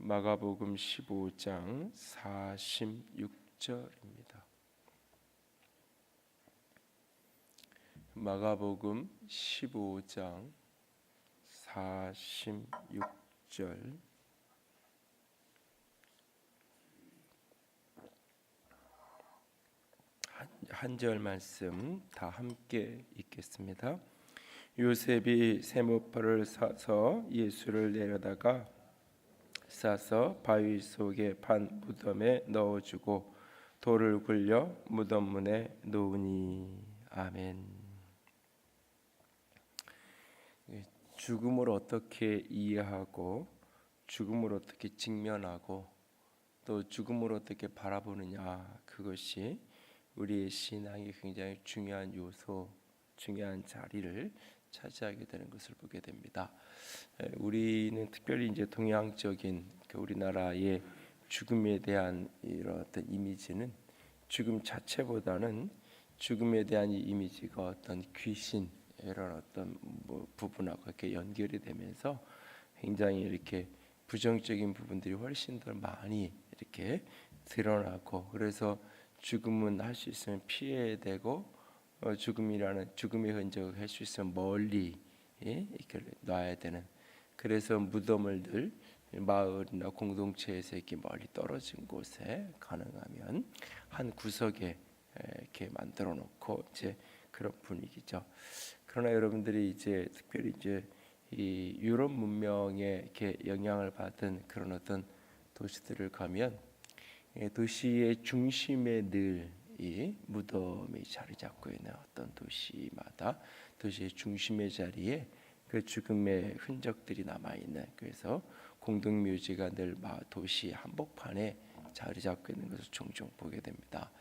마가복음 15장 46절입니다. 마가복음 15장 46절 한 절 말씀 다 함께 읽겠습니다. 요셉이 세모포를 사서 예수를 내려다가 싸서 바위 속에 판 무덤에 넣어주고 돌을 굴려 무덤 문에 놓으니. 아멘. 죽음을 어떻게 이해하고 죽음을 어떻게 직면하고 또 죽음을 어떻게 바라보느냐, 그것이 우리의 신앙이 굉장히 중요한 요소, 중요한 자리를 차지하게 되는 것을 보게 됩니다. 우리는 특별히 이제 동양적인 우리나라의 죽음에 대한 이런 어떤 이미지는 죽음 자체보다는 죽음에 대한 이 이미지가 어떤 귀신 이런 어떤 부분하고 이렇게 연결이 되면서 굉장히 이렇게 부정적인 부분들이 훨씬 더 많이 이렇게 드러나고, 그래서 죽음은 할 수 있으면 피해야 되고 죽음이라는 죽음의 흔적을 할 수 있으면 멀리 이렇게 놔야 되는, 그래서 무덤을 늘 마을이나 공동체에서 이렇게 멀리 떨어진 곳에 가능하면 한 구석에 이렇게 만들어 놓고 이제 그런 분위기죠. 그러나 여러분들이 이제 특별히 이제 이 유럽 문명에 이렇게 영향을 받은 그런 어떤 도시들을 가면 도시의 중심에 늘 이 무덤이 자리 잡고 있는 어떤 도시마다 도시의 중심의 자리에 그 죽음의 흔적들이 남아 있는, 그래서 공동묘지가 늘 도시 한복판에 자리 잡고 있는 것을 종종 보게 됩니다.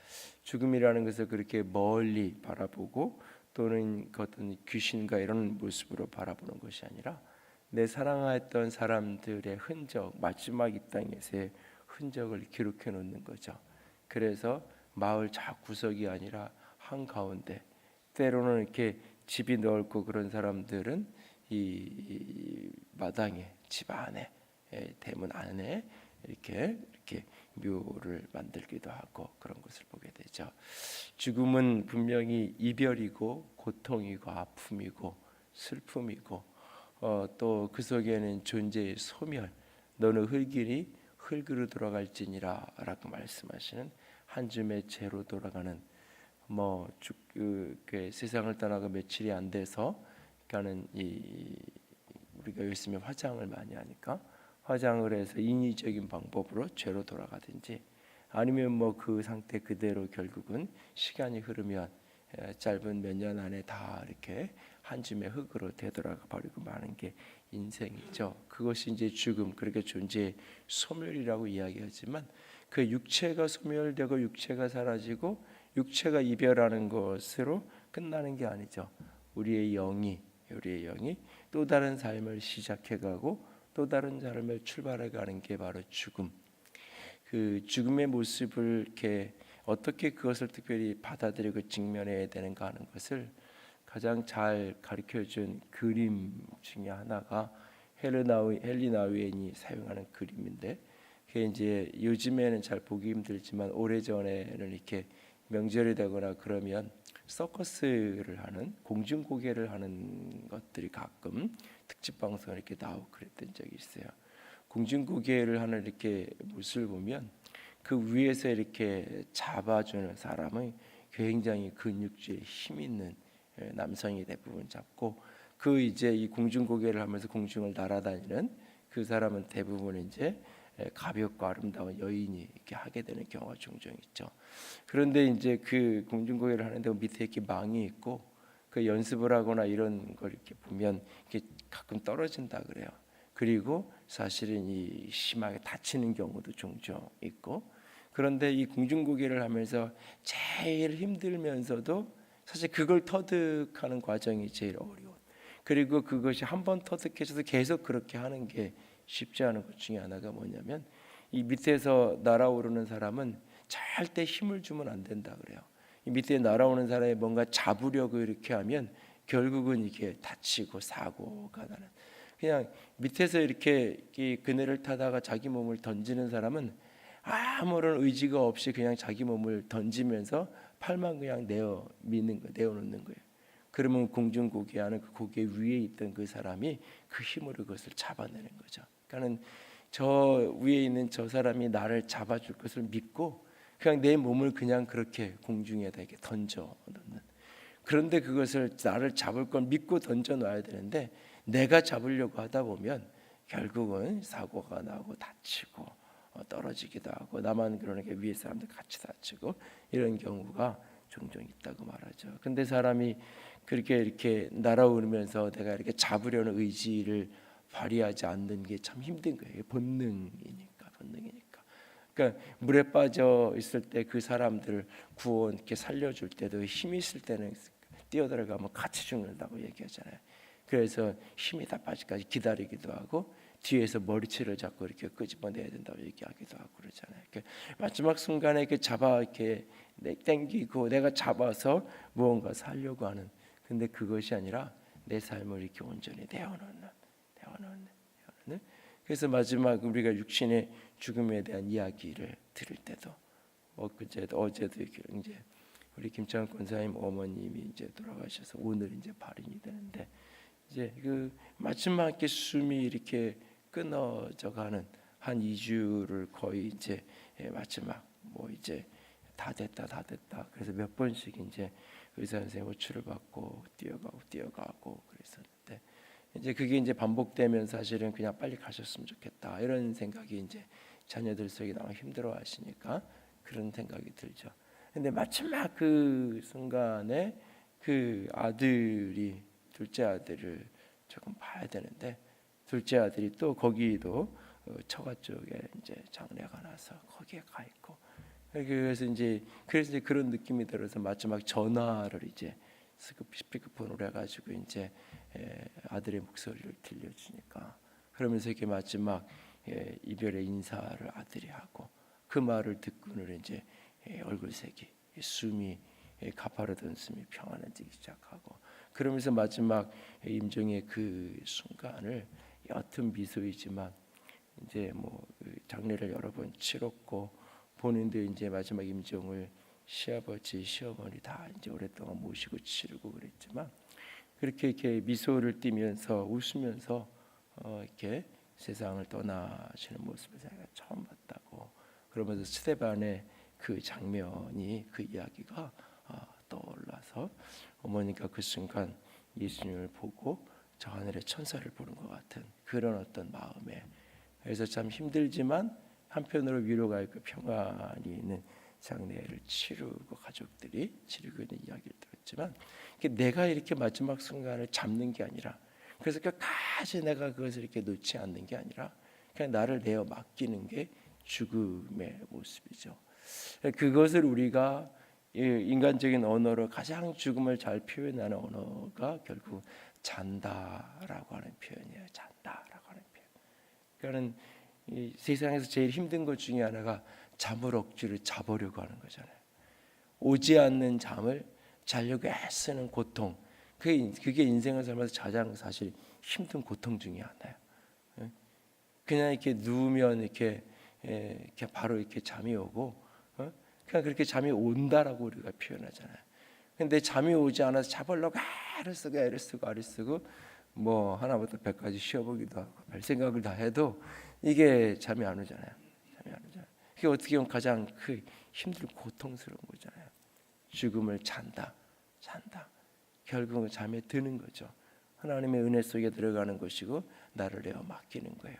죽음이라는 것을 그렇게 멀리 바라보고 또는 어떤 귀신과 이런 모습으로 바라보는 것이 아니라 내 사랑했던 사람들의 흔적, 마지막 이 땅에서의 흔적을 기록해 놓는 거죠. 그래서 마을 저 구석이 아니라 한가운데, 때로는 이렇게 집이 넓고 그런 사람들은 이 마당에, 집 안에, 대문 안에 이렇게 묘를 만들기도 하고 그런 것을 보게 되죠. 죽음은 분명히 이별이고 고통이고 아픔이고 슬픔이고 또 그 속에는 존재의 소멸, 너는 흙이니 흙으로 돌아갈지니라 라고 말씀하시는 한 줌의 재로 돌아가는, 세상을 떠나고 며칠이 안 돼서 가는 우리가 요즘에 화장을 많이 하니까 화장을 해서 인위적인 방법으로 죄로 돌아가든지, 아니면 그 상태 그대로 결국은 시간이 흐르면 짧은 몇 년 안에 다 이렇게 한 줌의 흙으로 되돌아가 버리고 마는 게 인생이죠. 그것이 이제 죽음, 그렇게 존재의 소멸이라고 이야기하지만 그 육체가 소멸되고 육체가 사라지고 육체가 이별하는 것으로 끝나는 게 아니죠. 우리의 영이 또 다른 삶을 시작해가고 또 다른 삶을 출발해가는 게 바로 죽음. 그 죽음의 모습을 이렇게 어떻게 그것을 특별히 받아들이고 직면해야 되는가 하는 것을 가장 잘 가르쳐준 그림 중에 하나가 헨리 나우엔이 사용하는 그림인데, 그게 이제 요즘에는 잘 보기 힘들지만 오래전에는 이렇게 명절이 되거나 그러면 서커스를 하는, 공중고개를 하는 것들이 가끔 특집 방송에 이렇게 나오고 그랬던 적이 있어요. 공중고개를 하는 이렇게 모습을 보면 그 위에서 이렇게 잡아주는 사람은 굉장히 근육질 힘 있는 남성이 대부분 잡고, 그 이제 이 공중고개를 하면서 공중을 날아다니는 그 사람은 대부분 이제 가볍고 아름다운 여인이 이렇게 하게 되는 경우가 종종 있죠. 그런데 이제 그 공중고개를 하는데 밑에 이렇게 망이 있고 그 연습을 하거나 이런 걸 이렇게 보면 이렇게 가끔 떨어진다 그래요. 그리고 사실은 이 심하게 다치는 경우도 종종 있고, 그런데 이 공중고개를 하면서 제일 힘들면서도 사실 그걸 터득하는 과정이 제일 어려워. 그리고 그것이 한번 터득해서 계속 그렇게 하는 게 쉽지 않은 것 중에 하나가 뭐냐면, 이 밑에서 날아오르는 사람은 절대 힘을 주면 안 된다 그래요. 이 밑에 날아오는 사람이 뭔가 잡으려고 이렇게 하면 결국은 이게 다치고 사고가 나는. 그냥 밑에서 이렇게 이 그네를 타다가 자기 몸을 던지는 사람은 아무런 의지가 없이 그냥 자기 몸을 던지면서 팔만 그냥 내어 미는 거, 내어 놓는 거예요. 그러면 공중고개하는 그 고개 위에 있던 그 사람이 그 힘으로 그것을 잡아내는 거죠. 그러니까는 저 위에 있는 저 사람이 나를 잡아줄 것을 믿고 그냥 내 몸을 그냥 그렇게 공중에다 이렇게 던져 놓는. 그런데 그것을 나를 잡을 걸 믿고 던져 놔야 되는데 내가 잡으려고 하다 보면 결국은 사고가 나고 다치고 떨어지기도 하고 나만 그러니까 위에 사람들 같이 다치고 이런 경우가 종종 있다고 말하죠. 근데 사람이 그렇게 이렇게 날아오르면서 내가 이렇게 잡으려는 의지를 발휘하지 않는 게 참 힘든 거예요. 본능이니까. 그러니까 물에 빠져 있을 때 그 사람들을 구원 이렇게 살려줄 때도 힘이 있을 때는 뛰어들어가면 같이 죽는다고 얘기하잖아요. 그래서 힘이 다 빠지까지 기다리기도 하고 뒤에서 머리채를 잡고 이렇게 끄집어내야 된다고 얘기하기도 하고 그러잖아요. 그러니까 마지막 순간에 이렇게 잡아 이렇게 땡기고 내가 잡아서 무언가 살려고 하는. 근데 그것이 아니라 내 삶을 이렇게 온전히 내어놓는. 그래서 마지막 우리가 육신의 죽음에 대한 이야기를 들을 때도 어제도 이제 우리 김창원 권사님 어머님이 이제 돌아가셔서 오늘 이제 발인이 되는데 이제 그 마지막에 숨이 이렇게 끊어져가는 한 2주를 거의 이제 마지막 뭐 이제 다 됐다. 그래서 몇 번씩 이제 의사 선생님 호출을 받고 뛰어가고 그랬었는데 이제 그게 이제 반복되면 사실은 그냥 빨리 가셨으면 좋겠다 이런 생각이 이제 자녀들 속에 너무 힘들어하시니까 그런 생각이 들죠. 근데 마지막 그 순간에 그 아들이 둘째 아들을 조금 봐야 되는데 둘째 아들이 또 거기도 처가 쪽에 이제 장례가 나서 거기에 가 있고 그래서 이제 그런 느낌이 들어서 마지막 전화를 이제 스피커폰으로 해가지고 이제 아들의 목소리를 들려주니까 그러면서 이렇게 마지막 이별의 인사를 아들이 하고 그 말을 듣고는 이제 얼굴색이 숨이 가파르던 숨이 평안해지기 시작하고 그러면서 마지막 임종의 그 순간을 옅은 미소이지만 이제 뭐 장례를 여러 번 치렀고 본인도 이제 마지막 임종을 시아버지 시어머니 다 이제 오랫동안 모시고 치르고 그랬지만 그렇게 이렇게 미소를 띠면서 웃으면서 이렇게 세상을 떠나시는 모습을 제가 처음 봤다고 그러면서 스데반의 그 장면이 그 이야기가 떠올라서 어머니가 그 순간 예수님을 보고 저 하늘의 천사를 보는 것 같은 그런 어떤 마음에 그래서 참 힘들지만 한편으로 위로가 있고 평안이 있는 장례를 치르고 가족들이 치르고 있는 이야기를 들었지만 내가 이렇게 마지막 순간을 잡는 게 아니라 그래서 끝까지 내가 그것을 이렇게 놓지 않는 게 아니라 그냥 나를 내어 맡기는 게 죽음의 모습이죠. 그것을 우리가 인간적인 언어로 가장 죽음을 잘 표현하는 언어가 결국 잔다라고 하는 표현이에요. 잔다라고 하는 표현. 그러니까는 이 세상에서 제일 힘든 것 중에 하나가 잠을 억지로 자보려고 하는 거잖아요. 오지 않는 잠을 자려고 애쓰는 고통. 그게 인생을 살면서 가장 사실 힘든 고통 중에 하나예요. 그냥 이렇게 누우면 이렇게 바로 이렇게 잠이 오고, 그냥 그렇게 잠이 온다라고 우리가 표현하잖아요. 근데 잠이 오지 않아서 자보려고 애를 쓰고 뭐 하나부터 100까지 쉬어보기도 하고 별 생각을 다 해도 이게 잠이 안 오잖아요. 그게 어떻게 보면 가장 힘들고 고통스러운 거잖아요. 죽음을 잔다. 결국은 잠에 드는 거죠. 하나님의 은혜 속에 들어가는 것이고 나를 내어 맡기는 거예요.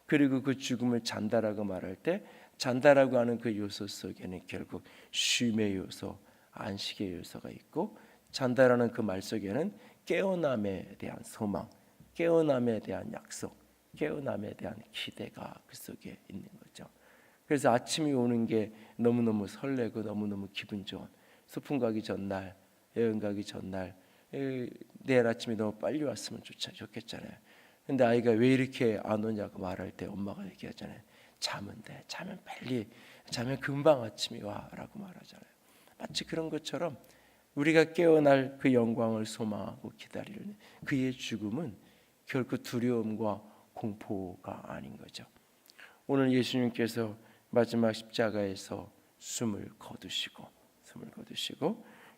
그리고 그 죽음을 잔다라고 말할 때 잔다라고 하는 그 요소 속에는 결국 쉼의 요소, 안식의 요소가 있고 잔다라는 그 말 속에는 깨어남에 대한 소망, 깨어남에 대한 약속, 깨어남에 대한 기대가 그 속에 있는 거죠. 그래서 아침이 오는 게 너무너무 설레고 너무너무 기분 좋은 소풍 가기 전날, 여행 가기 전날 내일 아침이 너무 빨리 왔으면 좋겠잖아요. 근데 아이가 왜 이렇게 안 오냐고 말할 때 엄마가 얘기하잖아요. 자면 금방 아침이 와라고 말하잖아요. 마치 그런 것처럼 우리가 깨어날 그 영광을 소망하고 기다리는 그의 죽음은 결코 두려움과 공포가 아닌 거죠. 오늘 예수님께서 마지막 십자가에서 숨을 거두시고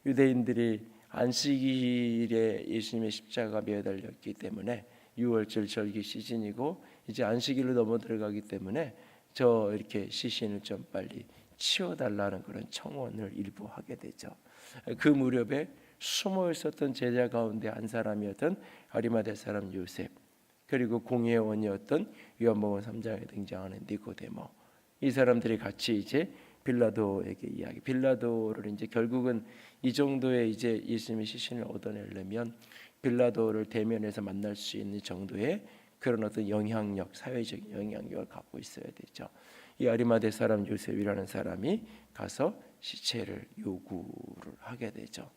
유대인들이 안식일에 예수님의 십자가가 매달렸기 때문에 6월절 절기 시즌이고 이제 안식일로 넘어 들어가기 때문에 저 이렇게 시신을 좀 빨리 치워달라는 그런 청원을 일부 하게 되죠. 그 무렵에 숨어 있었던 제자 가운데 한 사람이었던 아리마대 사람 요셉, 그리고 공회원이었던 요한복음 3장에 등장하는 니고데모, 이 사람들이 같이 이제 빌라도에게 이야기. 빌라도를 이제 결국은 이 정도의 이제 예수님의 시신을 얻어내려면 빌라도를 대면해서 만날 수 있는 정도의 그런 어떤 영향력, 사회적인 영향력을 갖고 있어야 되죠. 이 아리마대 사람 요셉이라는 사람이 가서 시체를 요구를 하게 되죠.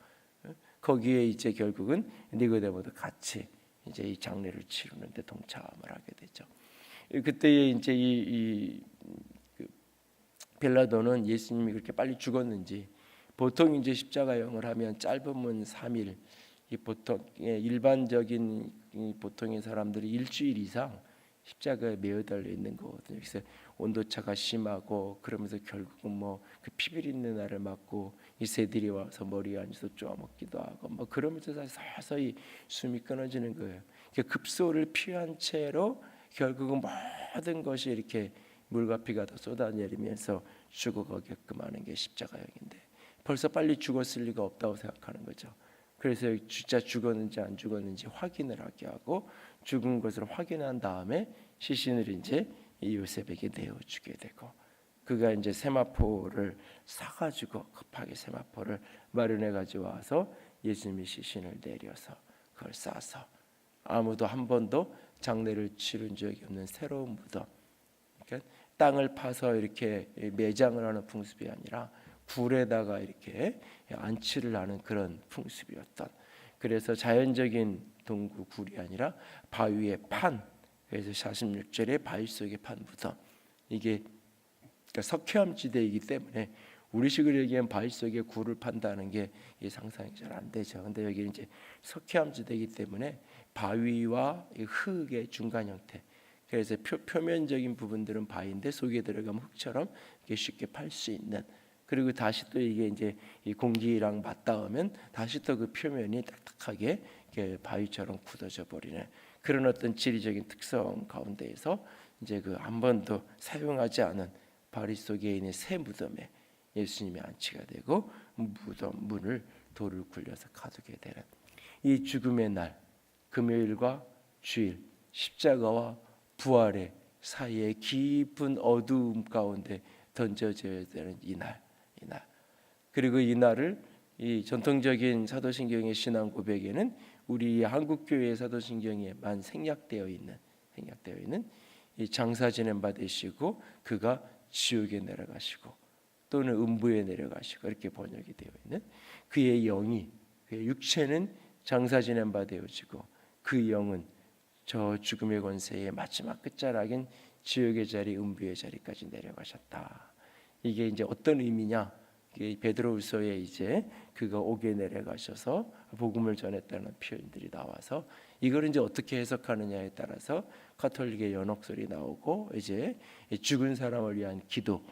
거기에 이제 결국은 니고데모도 같이 이제 이 장례를 치르는데 동참을 하게 되죠. 그때에 이제 그 빌라도는 예수님이 그렇게 빨리 죽었는지, 보통 이제 십자가형을 하면 짧으면 3일, 이 보통 일반적인 보통의 사람들이 일주일 이상 십자가에 매어달려 있는 거거든요. 그래서 온도차가 심하고 그러면서 결국은 뭐 그 피비 있는 날을 맞고 이 새들이 와서 머리에 앉아서 쪼아먹기도 하고 뭐 그러면서 서서히 숨이 끊어지는 거예요. 급소를 피한 채로 결국은 모든 것이 이렇게 물과 피가 다 쏟아내리면서 죽어가게끔 하는 게 십자가형인데, 벌써 빨리 죽었을 리가 없다고 생각하는 거죠. 그래서 진짜 죽었는지 안 죽었는지 확인을 하게 하고 죽은 것을 확인한 다음에 시신을 이제 이 요셉에게 내어주게 되고, 그가 이제 세마포를 사가지고 급하게 세마포를 마련해 가지고 와서 예수님의 시신을 내려서 그걸 싸서, 아무도 한 번도 장례를 치른 적이 없는 새로운 무덤, 그러니까 땅을 파서 이렇게 매장을 하는 풍습이 아니라 굴에다가 이렇게 안치를 하는 그런 풍습이었던, 그래서 자연적인 동구 굴이 아니라 바위의 판, 그래서 46절에 바위 속에 판 무덤, 이게 그러니까 석회암지대이기 때문에 우리식으로 얘기하면 바위 속에 굴을 판다는 게 상상이 잘 안 되죠. 근데 여기 이제 석회암지대이기 때문에 바위와 흙의 중간 형태, 그래서 표면적인 부분들은 바위인데 속에 들어가면 흙처럼 이렇게 쉽게 팔 수 있는, 그리고 다시 또 이게 이제 이 공기랑 맞닿으면 다시 또 그 표면이 딱딱하게 이렇게 바위처럼 굳어져 버리는 그런 어떤 지리적인 특성 가운데에서 이제 그 한 번도 사용하지 않은 바위 속에 있는 새 무덤에 예수님이 안치가 되고 무덤 문을 돌을 굴려서 가두게 되는 이 죽음의 날, 금요일과 주일, 십자가와 부활의 사이에 깊은 어두움 가운데 던져져야 되는 이 날. 그리고 이 날을 이 전통적인 사도신경의 신앙 고백에는 우리 한국 교회의 사도신경에만 생략되어 있는 이 장사 지낸 바 되시고 그가 지옥에 내려가시고 또는 음부에 내려가시고 이렇게 번역이 되어 있는 그의 영이, 그의 육체는 장사 지낸 바 되어지고 그 영은 저 죽음의 권세의 마지막 끝자락인 지옥의 자리, 음부의 자리까지 내려가셨다. 이게 이제 어떤 의미냐? 베드로후서에 이제 그가 옥에 내려가셔서 복음을 전했다는 표현들이 나와서 이걸 이제 어떻게 해석하느냐에 따라서 가톨릭의 연옥설이 나오고, 이제 죽은 사람을 위한 기도,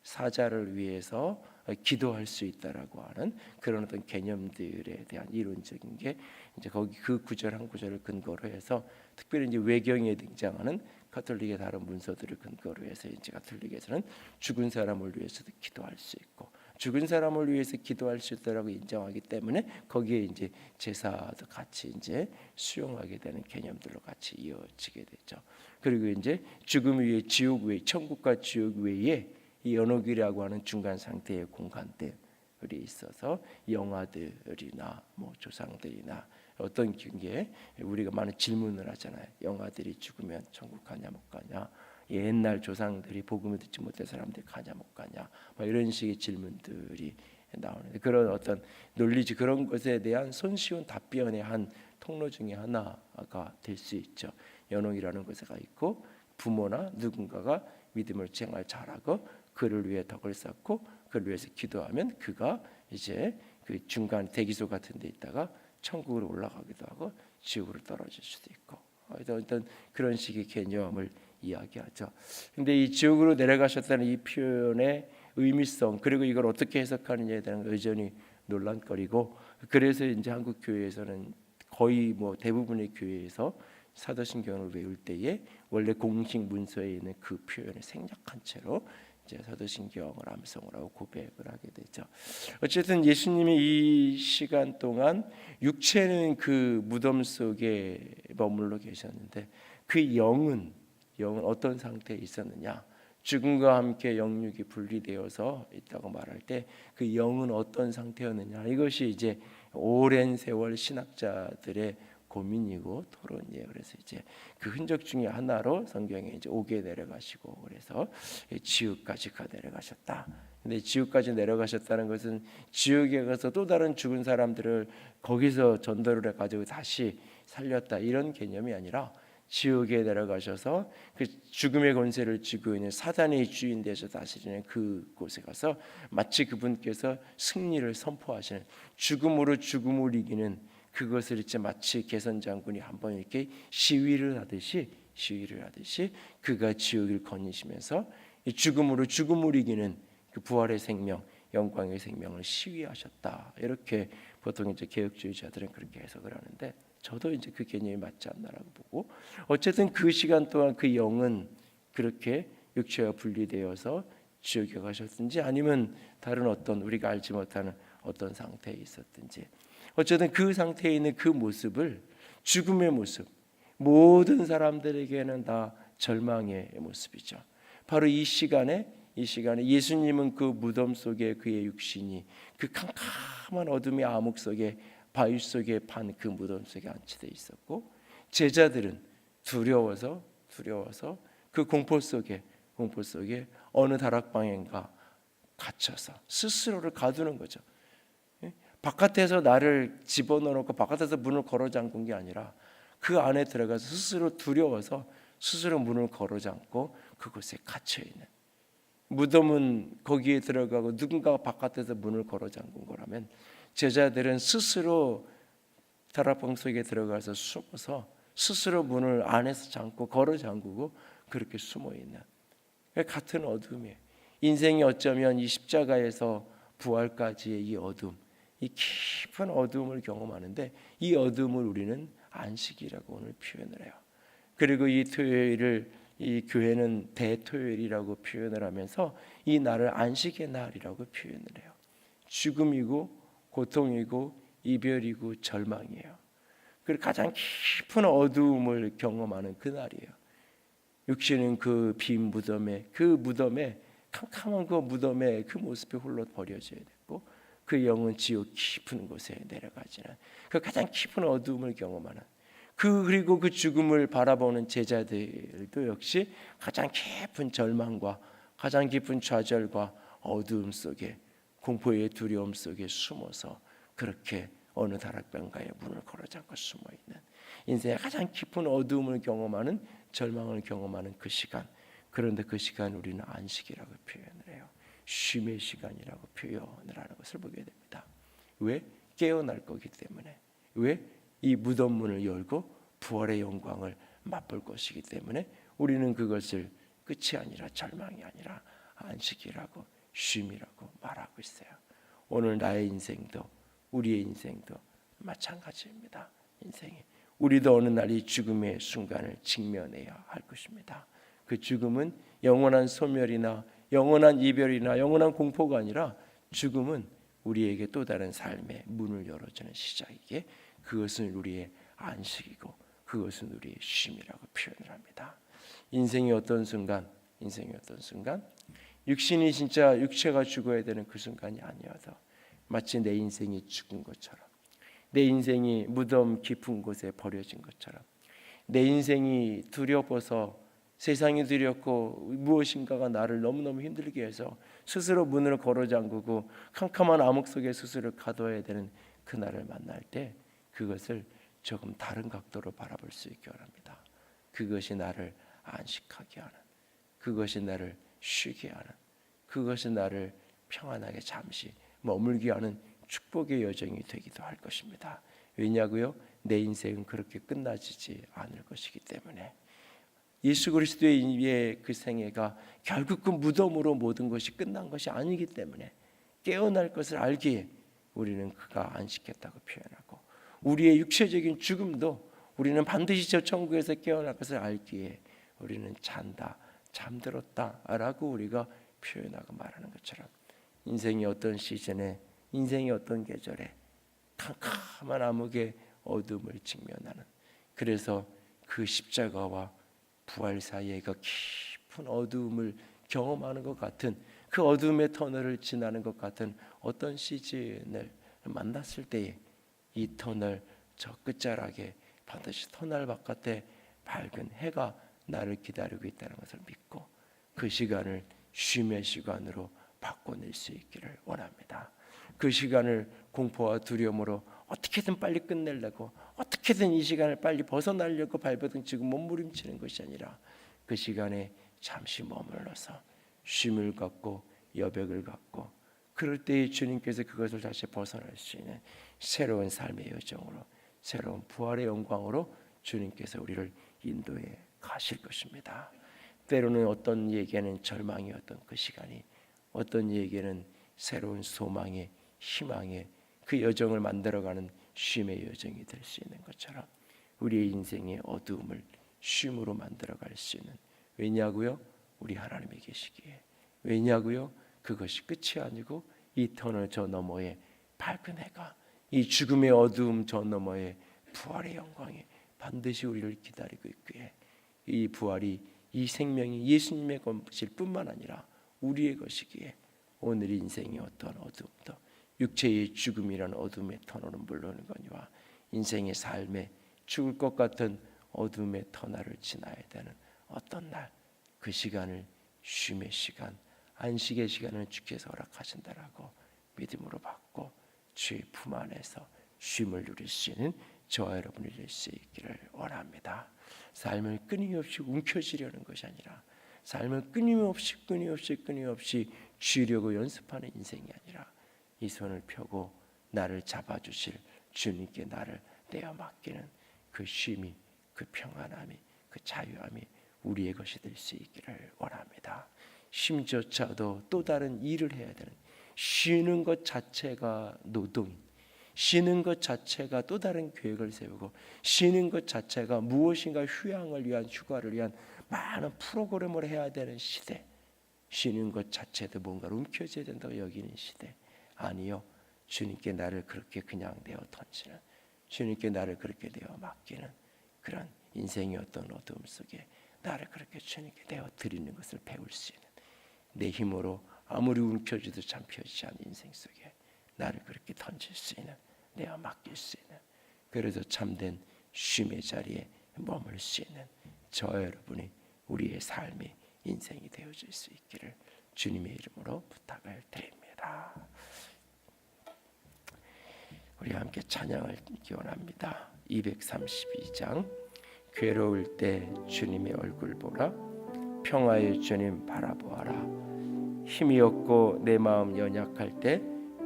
사자를 위해서 기도할 수 있다라고 하는 그런 어떤 개념들에 대한 이론적인 게 이제 거기 그 구절 한 구절을 근거로 해서, 특별히 이제 외경에 등장하는 가톨릭의 다른 문서들을 근거로 해서 이제 가톨릭에서는 죽은 사람을 위해서도 기도할 수 있고 죽은 사람을 위해서 기도할 수 있다라고 인정하기 때문에 거기에 이제 제사도 같이 이제 수용하게 되는 개념들로 같이 이어지게 되죠. 그리고 이제 죽음 위에 지옥 외, 천국과 지옥 외에 이 연옥이라고 하는 중간 상태의 공간들이 있어서 영아들이나 뭐 조상들이나 어떤 게 우리가 많은 질문을 하잖아요. 영아들이 죽으면 천국 가냐 못 가냐, 옛날 조상들이 복음을 듣지 못한 사람들이 가냐 못 가냐, 뭐 이런 식의 질문들이 나오는데, 그런 어떤 논리지 그런 것에 대한 손쉬운 답변의 한 통로 중에 하나가 될 수 있죠. 연옥이라는 것가 있고 부모나 누군가가 믿음을 생활 잘하고 그를 위해 덕을 쌓고 그를 위해서 기도하면 그가 이제 그 중간 대기소 같은 데 있다가 천국으로 올라가기도 하고 지옥으로 떨어질 수도 있고, 어떤 그런 식의 개념을 이야기하죠. 근데 이 지옥으로 내려가셨다는 이 표현의 의미성 그리고 이걸 어떻게 해석하느냐에 대한 여전히 논란거리고, 그래서 이제 한국 교회에서는 거의 뭐 대부분의 교회에서 사도신경을 외울 때에 원래 공식 문서에 있는 그 표현을 생략한 채로 이제 사도신경을 암송을 하고 고백을 하게 되죠. 어쨌든 예수님이 이 시간 동안 육체는 그 무덤 속에 머물러 계셨는데 그 영은 어떤 상태에 있었느냐? 죽음과 함께 영육이 분리되어서 있다고 말할 때 그 영은 어떤 상태였느냐? 이것이 이제 오랜 세월 신학자들의 고민이고 토론이에요. 그래서 이제 그 흔적 중에 하나로 성경에 이제 옥에 내려가시고 그래서 지옥까지 내려가셨다. 근데 지옥까지 내려가셨다는 것은 지옥에 가서 또 다른 죽은 사람들을 거기서 전도를 해가지고 다시 살렸다 이런 개념이 아니라 지옥에 내려가셔서 그 죽음의 권세를 쥐고 있는 사단의 주인 되셔 다스리는 그곳에 가서 마치 그분께서 승리를 선포하시는 죽음으로 죽음을 이기는 그것을 이제 마치 개선 장군이 한번 이렇게 시위를 하듯이 그가 지옥을 거니시면서 이 죽음으로 죽음을 이기는 그 부활의 생명, 영광의 생명을 시위하셨다. 이렇게 보통 이제 개혁주의자들은 그렇게 해석을 하는데 저도 이제 그 개념이 맞지 않나라고 보고, 어쨌든 그 시간 동안 그 영은 그렇게 육체와 분리되어서 지옥에 가셨든지 아니면 다른 어떤 우리가 알지 못하는 어떤 상태에 있었든지 어쨌든 그 상태에 있는 그 모습을 죽음의 모습, 모든 사람들에게는 다 절망의 모습이죠. 바로 이 시간에 예수님은 그 무덤 속에 그의 육신이 그 캄캄한 어둠의 암흑 속에 바위 속에 판 그 무덤 속에 안치되어 있었고, 제자들은 두려워서 그 공포 속에 어느 다락방인가 갇혀서 스스로를 가두는 거죠. 바깥에서 나를 집어넣어놓고 바깥에서 문을 걸어 잠근 게 아니라 그 안에 들어가서 스스로 두려워서 스스로 문을 걸어 잠고 그곳에 갇혀 있는, 무덤은 거기에 들어가고 누군가가 바깥에서 문을 걸어 잠근 거라면 제자들은 스스로 다락방 속에 들어가서 숨어서 스스로 문을 안에서 잠고 걸어 잠그고 그렇게 숨어 있는 같은 어둠이에요. 인생이 어쩌면 이 십자가에서 부활까지의 이 어둠, 이 깊은 어둠을 경험하는데 이 어둠을 우리는 안식이라고 오늘 표현을 해요. 그리고 이 토요일을 이 교회는 대토요일이라고 표현을 하면서 이 날을 안식의 날이라고 표현을 해요. 죽음이고 고통이고 이별이고 절망이에요. 그리고 가장 깊은 어두움을 경험하는 그 날이에요. 육신은 그 빈 무덤에 캄캄한 그 무덤에 그 모습이 홀로 버려져야 되고 그 영은 지옥 깊은 곳에 내려가지는 그 가장 깊은 어두움을 경험하는 그리고 그 죽음을 바라보는 제자들도 역시 가장 깊은 절망과 가장 깊은 좌절과 어두움 속에 공포의 두려움 속에 숨어서 그렇게 어느 다락방가에 문을 걸어 잠고 숨어 있는 인생의 가장 깊은 어두움을 경험하는 절망을 경험하는 그 시간, 그런데 그 시간 우리는 안식이라고 표현을 해요. 쉼의 시간이라고 표현을 하는 것을 보게 됩니다. 왜? 깨어날 거기 때문에. 왜? 이 무덤 문을 열고 부활의 영광을 맛볼 것이기 때문에 우리는 그것을 끝이 아니라 절망이 아니라 안식이라고 쉼이라고 말하고 있어요. 오늘 나의 인생도 우리의 인생도 마찬가지입니다. 인생이 우리도 어느 날 이 죽음의 순간을 직면해야 할 것입니다. 그 죽음은 영원한 소멸이나 영원한 이별이나 영원한 공포가 아니라 죽음은 우리에게 또 다른 삶의 문을 열어주는 시작이기에 그것은 우리의 안식이고 그것은 우리의 쉼이라고 표현을 합니다. 인생의 어떤 순간 육신이 진짜 육체가 죽어야 되는 그 순간이 아니어서 마치 내 인생이 죽은 것처럼, 내 인생이 무덤 깊은 곳에 버려진 것처럼, 내 인생이 두려워서 세상이 두렵고 무엇인가가 나를 너무너무 힘들게 해서 스스로 문을 걸어 잠그고 캄캄한 암흑 속에 스스로 가둬야 되는 그날을 만날 때 그것을 조금 다른 각도로 바라볼 수 있게 합니다. 그것이 나를 안식하게 하는, 그것이 나를 쉬게 하는, 그것이 나를 평안하게 잠시 머물게 하는 축복의 여정이 되기도 할 것입니다. 왜냐고요? 내 인생은 그렇게 끝나지지 않을 것이기 때문에 예수 그리스도의 그 생애가 결국 그 무덤으로 모든 것이 끝난 것이 아니기 때문에 깨어날 것을 알기에 우리는 그가 안식했다고 표현하고, 우리의 육체적인 죽음도 우리는 반드시 저 천국에서 깨어날 것을 알기에 우리는 잔다, 잠들었다라고 우리가 표현하고 말하는 것처럼, 인생의 어떤 시즌에, 인생의 어떤 계절에 캄캄한 암흑의 어둠을 직면하는, 그래서 그 십자가와 부활 사이에 그 깊은 어두움을 경험하는 것 같은, 그 어둠의 터널을 지나는 것 같은 어떤 시즌을 만났을 때에 이 터널 저 끝자락에 반드시 터널 바깥에 밝은 해가 나를 기다리고 있다는 것을 믿고 그 시간을 쉼의 시간으로 바꿔낼 수 있기를 원합니다. 그 시간을 공포와 두려움으로 어떻게든 빨리 끝내려고, 어떻게든 이 시간을 빨리 벗어나려고 발버둥치고 몸부림치는 것이 아니라, 그 시간에 잠시 머물러서 쉼을 갖고 여백을 갖고, 그럴 때에 주님께서 그것을 다시 벗어날 수 있는 새로운 삶의 여정으로, 새로운 부활의 영광으로 주님께서 우리를 인도해 가실 것입니다. 때로는 어떤 이에게는 절망이었던 그 시간이 어떤 이에게는 새로운 소망의, 희망의 그 여정을 만들어가는 쉼의 여정이 될 수 있는 것처럼 우리의 인생의 어두움을 쉼으로 만들어갈 수 있는, 왜냐고요? 우리 하나님이 계시기에. 왜냐고요? 그것이 끝이 아니고 이 터널 저 너머에 밝은 해가, 이 죽음의 어두움 저 너머에 부활의 영광이 반드시 우리를 기다리고 있기에, 이 부활이, 이 생명이 예수님의 것일 뿐만 아니라 우리의 것이기에 오늘 인생의 어떤 어둠도, 육체의 죽음이라는 어둠의 터널은 물론이거니와 인생의 삶에 죽을 것 같은 어둠의 터널을 지나야 되는 어떤 날, 그 시간을 쉼의 시간, 안식의 시간을 주께서 허락하신다라고 믿음으로 받고 주의 품 안에서 쉼을 누릴 수 있는 저와 여러분이 될 수 있기를 원합니다. 삶을 끊임없이 움켜쥐려는 것이 아니라, 삶을 끊임없이 쥐려고 연습하는 인생이 아니라, 이 손을 펴고 나를 잡아주실 주님께 나를 내어 맡기는 그 쉼이, 그 평안함이, 그 자유함이 우리의 것이 될 수 있기를 원합니다. 쉼조차도 또 다른 일을 해야 되는, 쉬는 것 자체가 노동인, 쉬는 것 자체가 또 다른 계획을 세우고, 쉬는 것 자체가 무엇인가 휴양을 위한, 휴가를 위한 많은 프로그램을 해야 되는 시대, 쉬는 것 자체도 뭔가를 움켜쥐어야 된다고 여기는 시대 아니요. 주님께 나를 그렇게 그냥 내어 던지는, 주님께 나를 그렇게 내어 맡기는 그런 인생의 어떤 어두움 속에 나를 그렇게 주님께 내어 드리는 것을 배울 수 있는, 내 힘으로 아무리 움켜쥐도 잠펴지지 않는 인생 속에 나를 그렇게 던질 수 있는, 내어 맡길 수 있는, 그래서 참된 쉼의 자리에 머물 수 있는 저와 여러분이 우리의 삶이, 인생이 되어질 수 있기를 주님의 이름으로 부탁을 드립니다. 우리 함께 찬양을 기원합니다. 232장 괴로울 때 주님의 얼굴 보라, 평화의 주님 바라보아라, 힘이 없고 내 마음 연약할 때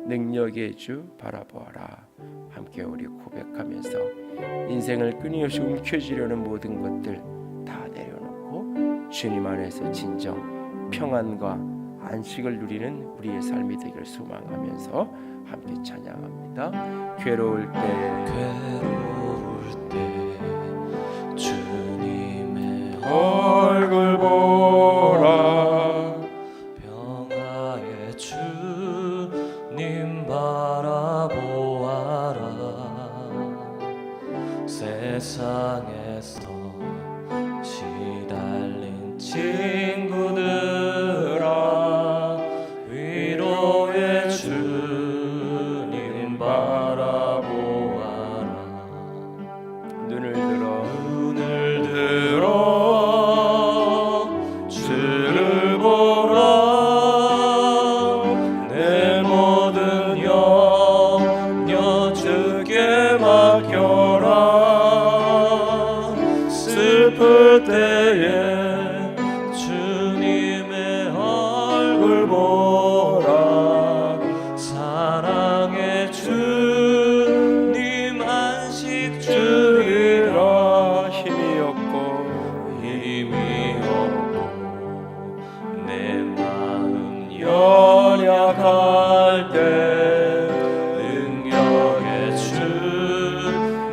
능력의 주 바라보아라. 함께 우리 고백하면서 인생을 끊임없이 움켜쥐려는 모든 것들 다 내려놓고 주님 안에서 진정 평안과 안식을 누리는 우리의 삶이 되기를 소망하면서 함께 찬양합니다. 괴로울 때 주님의 얼굴 보라, 평화의 주님 바라보아라. 세상에서 시달린 친구들아, 위로의 주님 바라보아라. 눈을 들어 주를 보라, 내 모든 염려 주께 맡겨라. 슬플 때에 주님의 얼굴 보라, 사랑의 주님 안식 주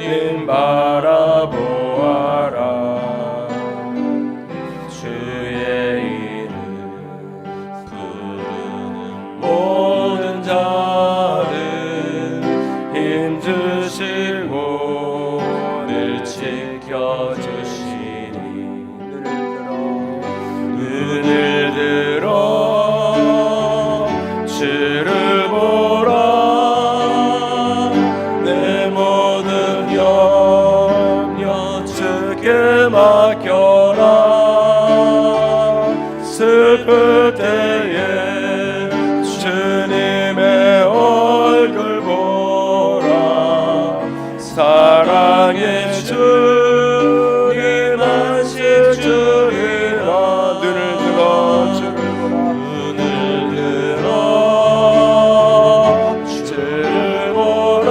주님 바라보아라. 주의 이름 부르는 모든 자는 힘주시고 늘 지켜주시니 눈을 들어 주를 보라. 내 모든 염려 주께 맡겨라. 슬플 때에 주님의 얼굴 보라. 사랑의 주님 안식 주리라. 눈을 들어 주를 보라. 눈을 들어 주를 보라.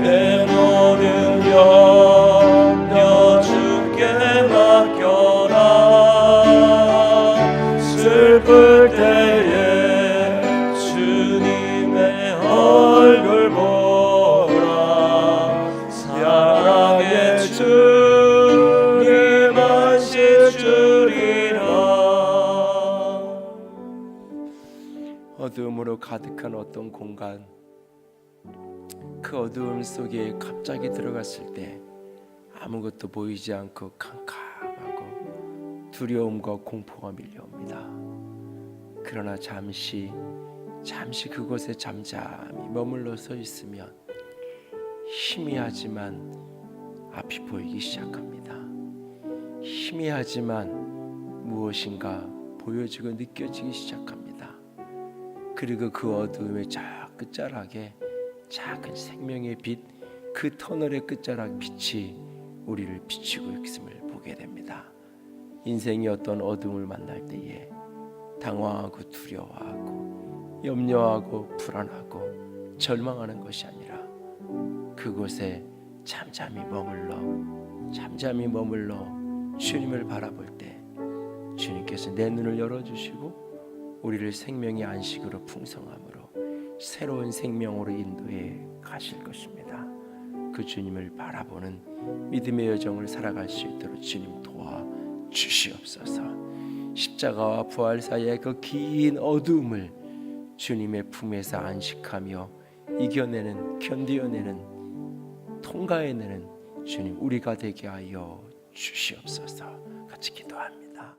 내 모든 염려 주께 맡겨라. 슬플 때에 주님의 얼굴 보라. 사랑의 주님 안식 주리라. 어두움으로 가득한 어떤 공간, 그 어두움 속에 갑자기 들어갔을 때 아무것도 보이지 않고 캄캄하고 두려움과 공포가 밀려옵니다. 그러나 잠시 그곳에 잠잠히 머물러 서 있으면 희미하지만 앞이 보이기 시작합니다. 희미하지만 무엇인가 보여지고 느껴지기 시작합니다. 그리고 그 어두움의 저 끝자락에 작은 생명의 빛, 그 터널의 끝자락 빛이 우리를 비추고 있음을 보게 됩니다. 인생의 어떤 어둠을 만날 때에 당황하고 두려워하고 염려하고 불안하고 절망하는 것이 아니라 그곳에 잠잠히 머물러 주님을 바라볼 때 주님께서 내 눈을 열어주시고 우리를 생명의 안식으로 풍성함으로 새로운 생명으로 인도해 가실 것입니다. 그 주님을 바라보는 믿음의 여정을 살아갈 수 있도록 주님 도와주시옵소서. 십자가와 부활 사이의 그 긴 어두움을 주님의 품에서 안식하며 이겨내는, 견디어내는, 통과해내는 주님 우리가 되게 하여 주시옵소서. 같이 기도합니다.